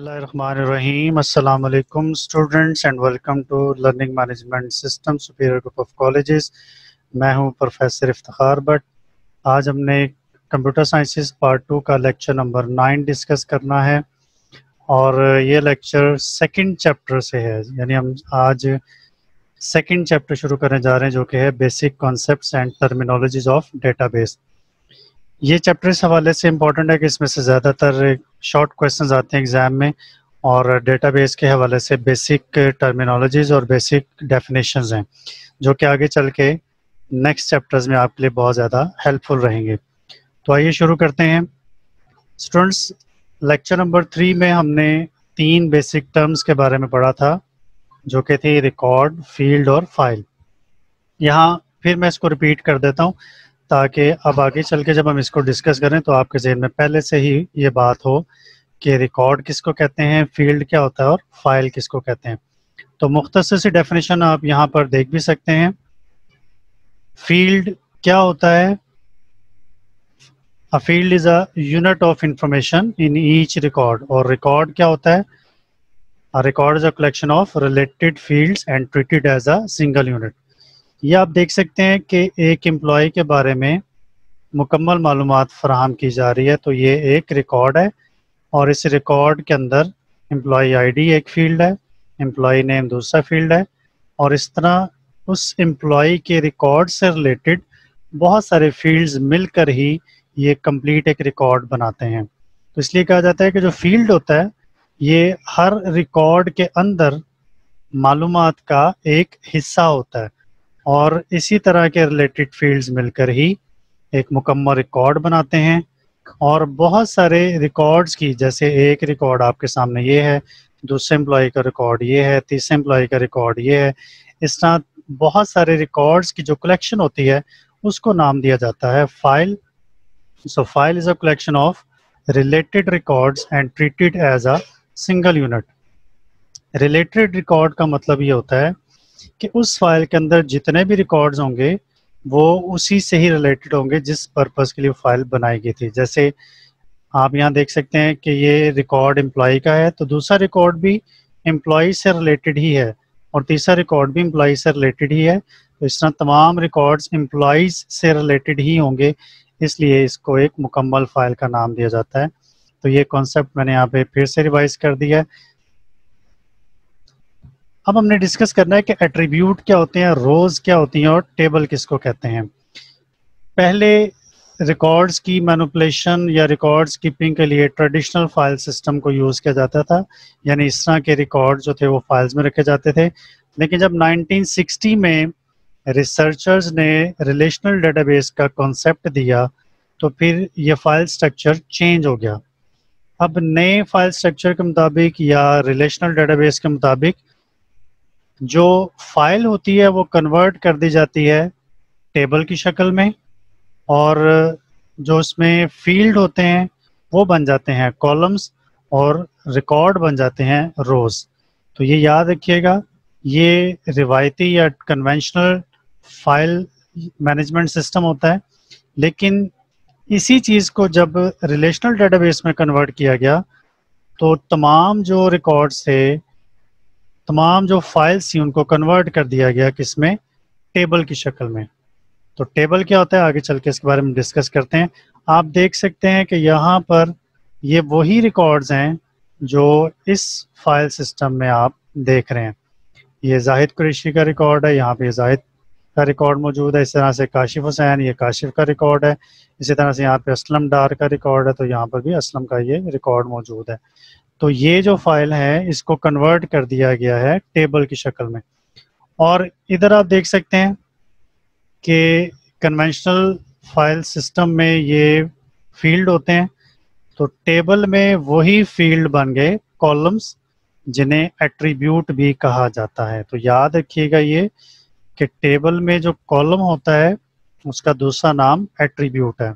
बिस्मिल्लाहिर्रहमानिर्रहीम। अस्सलाम वालेकुम students and welcome to learning management system Superior Group of Colleges. मैं हूं प्रोफेसर इफ्तिखार भट्ट। आज हमने कंप्यूटर साइंसेस पार्ट 2 का लेक्चर नंबर 9 डिस्कस करना है और ये लेक्चर सेकंड चैप्टर से है, यानी हम आज सेकंड चैप्टर शुरू करने जा रहे हैं जो कि है basic concepts and terminologies of database. ये चैप्टर इस हवाले से इम्पोर्टेंट है कि इसमें से ज़्यादातर शॉर्ट क्वेश्चंस आते हैं एग्ज़ाम में और डेटाबेस के हवाले से बेसिक टर्मिनोलॉजीज़ और बेसिक डेफिनेशंस हैं जो कि आगे चल के नेक्स्ट चैप्टर्स में आपके लिए बहुत ज़्यादा हेल्पफुल रहेंगे। तो आइए शुरू करते हैं स्टूडेंट्स। लेक्चर नंबर 3 में हमने 3 बेसिक टर्म्स के बारे में पढ़ा था जो कि थी रिकॉर्ड, फील्ड और फाइल। यहाँ फिर मैं इसको रिपीट कर देता हूँ ताकि अब आगे चल के जब हम इसको डिस्कस करें तो आपके जहन में पहले से ही ये बात हो कि रिकॉर्ड किसको कहते हैं, फील्ड क्या होता है और फाइल किसको कहते हैं। तो मुख्तसर सी डेफिनेशन आप यहाँ पर देख भी सकते हैं। फील्ड क्या होता है? A field is a unit of information in each record. और रिकॉर्ड क्या होता है? A record is a collection of related fields and treated as a single unit. ये आप देख सकते हैं कि एक एम्प्लॉय के बारे में मुकम्मल मालूमात फराहम की जा रही है, तो ये एक रिकॉर्ड है और इस रिकॉर्ड के अंदर एम्प्लॉय आईडी एक फील्ड है, एम्प्लॉय नेम दूसरा फील्ड है और इस तरह उस एम्प्लॉय के रिकॉर्ड से रिलेटेड बहुत सारे फील्ड्स मिलकर ही ये कंप्लीट एक रिकॉर्ड बनाते हैं। तो इसलिए कहा जाता है कि जो फील्ड होता है ये हर रिकॉर्ड के अंदर मालूमात का एक हिस्सा होता है और इसी तरह के रिलेटेड फील्ड्स मिलकर ही एक मुकम्मल रिकॉर्ड बनाते हैं। और बहुत सारे रिकॉर्ड्स की, जैसे एक रिकॉर्ड आपके सामने ये है, दूसरे एम्प्लॉय का रिकॉर्ड ये है, तीसरे एम्प्लॉय का रिकॉर्ड ये है, इस तरह बहुत सारे रिकॉर्ड्स की जो कलेक्शन होती है उसको नाम दिया जाता है file. So file is a collection of related records and treated as a single unit. Related record का मतलब ये होता है कि उस फाइल के अंदर जितने भी रिकॉर्ड्स होंगे वो उसी से ही रिलेटेड होंगे जिस पर्पस के लिए फाइल बनाई गई थी। जैसे आप यहाँ देख सकते हैं कि ये रिकॉर्ड एम्प्लॉय का है तो दूसरा रिकॉर्ड भी एम्प्लॉय से रिलेटेड ही है और तीसरा रिकॉर्ड भी एम्प्लॉय से रिलेटेड ही है। तो इस तरह तमाम रिकॉर्ड्स एम्प्लॉयज से रिलेटेड ही होंगे, इसलिए इसको एक मुकम्मल फाइल का नाम दिया जाता है। तो ये कॉन्सेप्ट मैंने यहाँ पे फिर से रिवाइज कर दिया है। अब हमने डिस्कस करना है कि एट्रीब्यूट क्या होते हैं, रोज क्या होती हैं और टेबल किसको कहते हैं। पहले रिकॉर्ड्स की मैनिपुलेशन या रिकॉर्ड्स कीपिंग के लिए ट्रेडिशनल फाइल सिस्टम को यूज़ किया जाता था, यानी इस तरह के रिकॉर्ड जो थे वो फाइल्स में रखे जाते थे। लेकिन जब 1960 में रिसर्चर्स ने रिलेशनल डेटाबेस का कॉन्सेप्ट दिया तो फिर ये फाइल स्ट्रक्चर चेंज हो गया। अब नए फाइल स्ट्रक्चर के मुताबिक या रिलेशनल डेटाबेस के मुताबिक जो फाइल होती है वो कन्वर्ट कर दी जाती है टेबल की शक्ल में और जो उसमें फील्ड होते हैं वो बन जाते हैं कॉलम्स और रिकॉर्ड बन जाते हैं रोज। तो ये याद रखिएगा, ये रिवायती या कन्वेंशनल फाइल मैनेजमेंट सिस्टम होता है। लेकिन इसी चीज़ को जब रिलेशनल डेटाबेस में कन्वर्ट किया गया तो तमाम जो रिकॉर्ड्स थे, तमाम जो फाइल्स थी उनको कन्वर्ट कर दिया गया किसमें? टेबल की शक्ल में। तो टेबल क्या होता है आगे चल के इसके बारे में डिस्कस करते हैं। आप देख सकते हैं कि यहाँ पर ये वही रिकॉर्ड्स हैं जो इस फाइल सिस्टम में आप देख रहे हैं। ये जाहिद कुरैशी का रिकॉर्ड है, यहाँ पे जाहिद का रिकॉर्ड मौजूद है। इस तरह से काशिफ हुसैन, ये काशिफ का रिकॉर्ड है। इसी तरह से यहाँ पे असलम डार का रिकॉर्ड है, तो यहाँ पर भी असलम का ये रिकॉर्ड मौजूद है। तो ये जो फाइल है इसको कन्वर्ट कर दिया गया है टेबल की शक्ल में। और इधर आप देख सकते हैं कि कन्वेंशनल फाइल सिस्टम में ये फील्ड होते हैं, तो टेबल में वही फील्ड बन गए कॉलम्स जिन्हें एट्रीब्यूट भी कहा जाता है। तो याद रखिएगा ये कि टेबल में जो कॉलम होता है उसका दूसरा नाम एट्रीब्यूट है।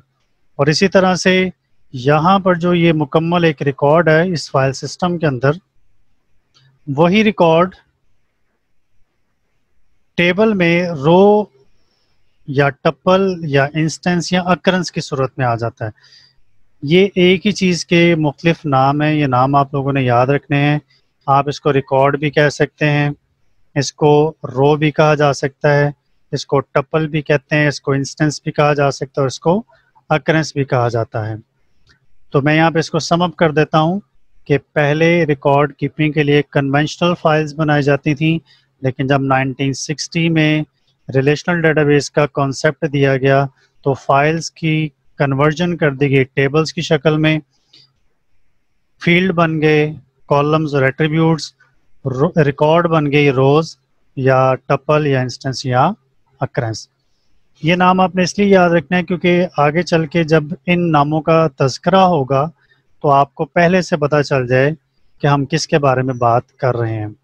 और इसी तरह से यहाँ पर जो ये मुकम्मल एक रिकॉर्ड है इस फाइल सिस्टम के अंदर, वही रिकॉर्ड टेबल में रो या टपल या इंस्टेंस या अकरेंस की सूरत में आ जाता है। ये एक ही चीज़ के मुख्तलिफ नाम हैं, ये नाम आप लोगों ने याद रखने हैं। आप इसको रिकॉर्ड भी कह सकते हैं, इसको रो भी कहा जा सकता है, इसको टपल भी कहते हैं, इसको इंस्टेंस भी कहा जा सकता है और इसको अकरेंस भी कहा जाता है। तो मैं यहाँ पे इसको सम अप कर देता हूँ कि पहले रिकॉर्ड कीपिंग के लिए कन्वेंशनल फाइल्स बनाई जाती थी, लेकिन जब 1960 में रिलेशनल डेटाबेस का कॉन्सेप्ट दिया गया तो फाइल्स की कन्वर्जन कर दी गई टेबल्स की शक्ल में। फील्ड बन गए कॉलम्स और एट्रीब्यूट्स, रिकॉर्ड बन गई रोज या टपल या इंस्टेंस या अक्रेंस। ये नाम आपने इसलिए याद रखना है क्योंकि आगे चल के जब इन नामों का तज़किरा होगा तो आपको पहले से पता चल जाए कि हम किसके बारे में बात कर रहे हैं।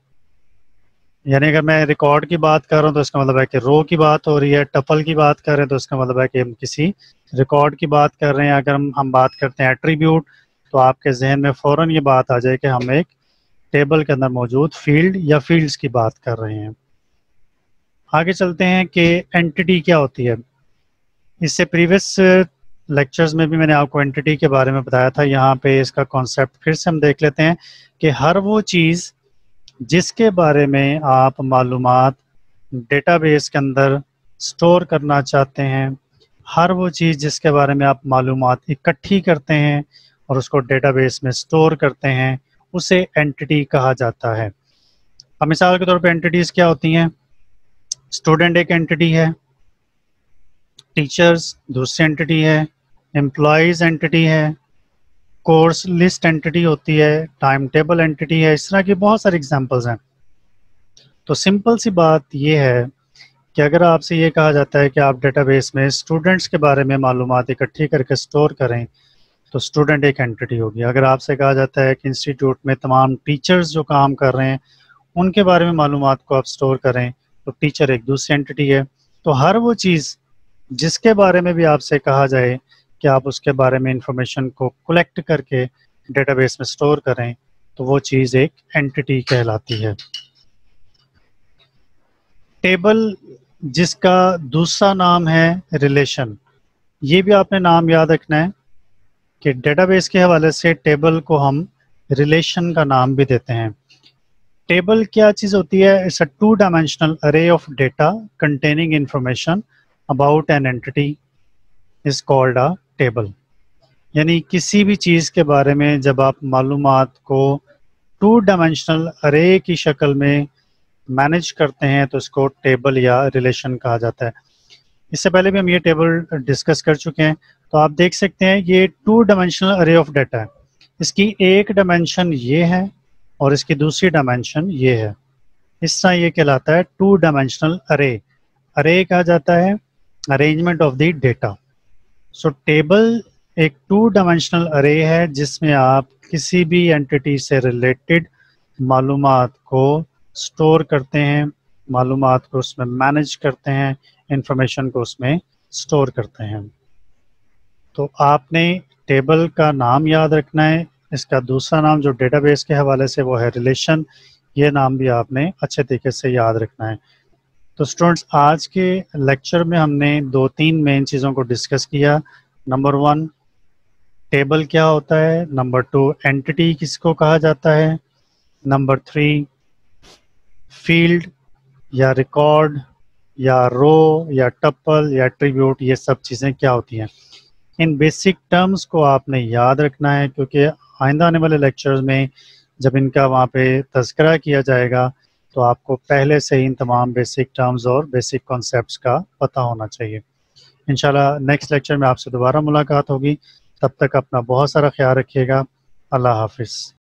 यानी अगर मैं रिकॉर्ड की बात कर रहा हूँ तो इसका मतलब है कि रो की बात हो रही है, टपल की बात कर रहे हैं तो इसका मतलब है कि हम किसी रिकॉर्ड की बात कर रहे हैं। अगर हम बात करते हैं एट्रीब्यूट तो आपके जहन में फ़ौरन ये बात आ जाए कि हम एक टेबल के अंदर मौजूद फील्ड या फील्ड्स की बात कर रहे हैं। आगे चलते हैं कि एंटिटी क्या होती है। इससे प्रीवियस लेक्चर्स में भी मैंने आपको एंटिटी के बारे में बताया था। यहाँ पे इसका कॉन्सेप्ट फिर से हम देख लेते हैं कि हर वो चीज़ जिसके बारे में आप मालूमात डेटाबेस के अंदर स्टोर करना चाहते हैं, हर वो चीज़ जिसके बारे में आप मालूमात इकट्ठी करते हैं और उसको डेटाबेस में स्टोर करते हैं, उसे एंटिटी कहा जाता है। अब मिसाल के तौर पे एंटिटीज़ क्या होती हैं? स्टूडेंट एक एंटिटी है, टीचर्स दूसरी एंटिटी है, एम्प्लॉयज़ एंटिटी है, कोर्स लिस्ट एंटिटी होती है, टाइम टेबल एंटिटी है। इस तरह की बहुत सारी एग्जांपल्स हैं। तो सिंपल सी बात यह है कि अगर आपसे ये कहा जाता है कि आप डेटाबेस में स्टूडेंट्स के बारे में मालूमात इकट्ठी करके स्टोर करें तो स्टूडेंट एक एंटिटी होगी। अगर आपसे कहा जाता है कि इंस्टीट्यूट में तमाम टीचर्स जो काम कर रहे हैं उनके बारे में मालूमात को आप स्टोर करें तो टीचर एक दूसरी एंटिटी है। तो हर वो चीज़ जिसके बारे में भी आपसे कहा जाए कि आप उसके बारे में इंफॉर्मेशन को कलेक्ट करके डेटाबेस में स्टोर करें तो वो चीज़ एक एंटिटी कहलाती है। टेबल जिसका दूसरा नाम है रिलेशन, ये भी आपने नाम याद रखना है कि डेटाबेस के हवाले से टेबल को हम रिलेशन का नाम भी देते हैं। टेबल क्या चीज़ होती है? इट्स अ टू डायमेंशनल अरे of data containing information about an entity is called a table. यानी किसी भी चीज़ के बारे में जब आप मालूमात को टू डायमेंशनल अरे की शक्ल में मैनेज करते हैं तो इसको टेबल या रिलेशन कहा जाता है। इससे पहले भी हम ये टेबल डिस्कस कर चुके हैं। तो आप देख सकते हैं ये टू डायमेंशनल अरे ऑफ डाटा है। इसकी एक डायमेंशन ये है और इसकी दूसरी डायमेंशन ये है। इस तरह ये कहलाता है टू डायमेंशनल अरे। अरे कहा जाता है arrangement of the data. So table एक टू डायमेंशनल अरे है जिसमें आप किसी भी एंटिटी से रिलेटेड मालूमात को स्टोर करते हैं, मालूमात को उसमें मैनेज करते हैं, इंफॉर्मेशन को उसमें स्टोर करते हैं। तो आपने टेबल का नाम याद रखना है। इसका दूसरा नाम जो डेटाबेस के हवाले से वो है रिलेशन। ये नाम भी आपने अच्छे तरीके से याद रखना है। तो स्टूडेंट्स आज के लेक्चर में हमने दो तीन मेन चीज़ों को डिस्कस किया। नंबर 1 टेबल क्या होता है, नंबर 2 एंटिटी किसको कहा जाता है, नंबर 3 फील्ड या रिकॉर्ड या रो या टपल या एट्रीब्यूट, ये सब चीज़ें क्या होती हैं। इन बेसिक टर्म्स को आपने याद रखना है क्योंकि आइंदा आने वाले लेक्चर्स में जब इनका वहाँ पे तज़किरा किया जाएगा तो आपको पहले से ही इन तमाम बेसिक टर्म्स और बेसिक कॉन्सेप्ट्स का पता होना चाहिए। इंशाल्लाह नेक्स्ट लेक्चर में आपसे दोबारा मुलाकात होगी। तब तक अपना बहुत सारा ख्याल रखिएगा। अल्लाह हाफिज़।